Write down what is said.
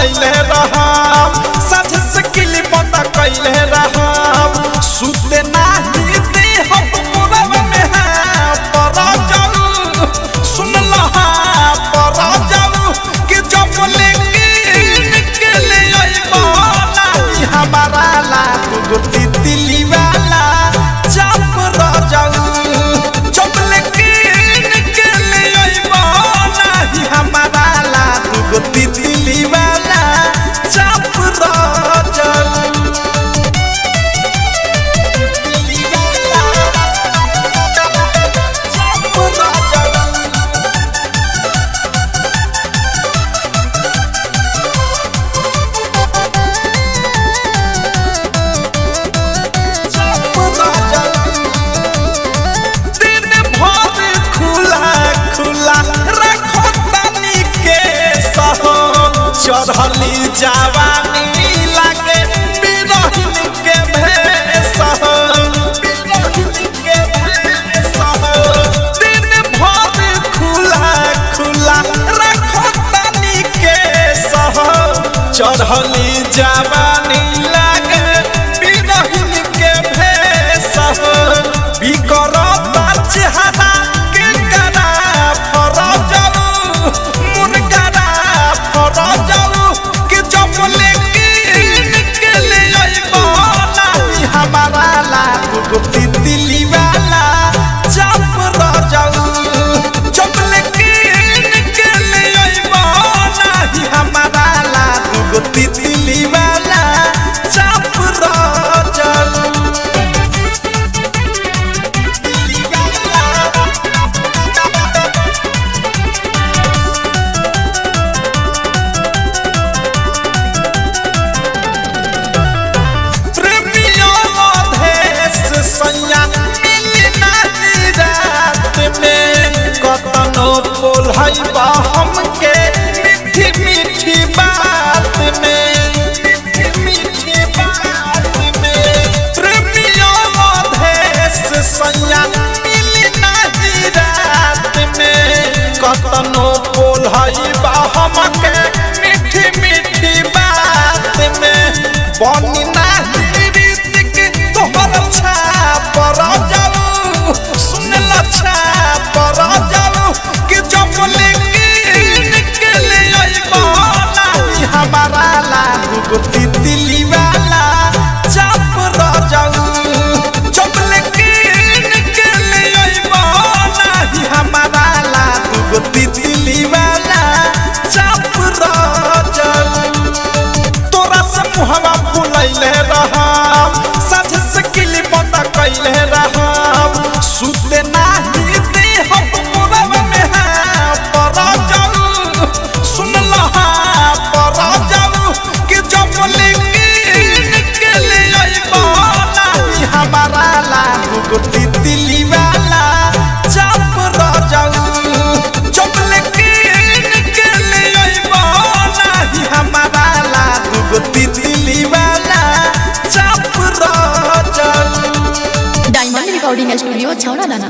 फुलैले रहम साझ से किली बंद कैले रहम सुते नाही दे हम मोरब में है पर जाऊ सुन लहा पर जाऊ कि जब लेके निकले आइबो नाही हमारा ला तू तितली वाला जब र जाऊ जब लेके निकले आइबो नाही हमारा ला तू तितली वाला जब र जाऊ चढ़ली जवानी लागे बिरहिन के भेष दिन भर खुला खुला रखो तनी के सह चढ़ली जवानी लागे बिरहिन के भेष बिकरता चेहरा के करा फरजाऊ मुनकरा फरजाऊ कि जब लेके निकले आइबो नाही हमारा ला तू तितली वाला जब र जाऊ जब लेके निकले आइबो नाही हमारा ला तू तितली वाला जब र जाऊ सैया मिली नाही रात में कतनो बोल है हमके मीठी मीठी बात में मीठी बात में प्रेमियों देश सैया मिली नाही रात में कतनो बोल है हमके मीठी मीठी बात में बनी नाही रीतिक तोहर पर जाऊ सुन लच्छा पर जाऊ कि जब लेके निकले आइबो नाही हमारा ला तू तितली वाला जब र जाऊ जब लेके निकले आइबो नाही हमारा ला तू तितली वाला जब र जाऊ तोरा से मुहवा फुलैले रहम साझ से किली बंद कैले रहम सुते नाही दे हम मोरब में है पर जाऊ सुन लहा पर जाऊ कि जब लेके निकले आइबो नाही हमारा ला तू तितली वाला जब र जाऊ जब लेके निकले आइबो नाही हमारा ला तू तितली वाला जब र जाऊ डायमंड रिकॉर्डिंग स्टूडियो छौड़ा दाना।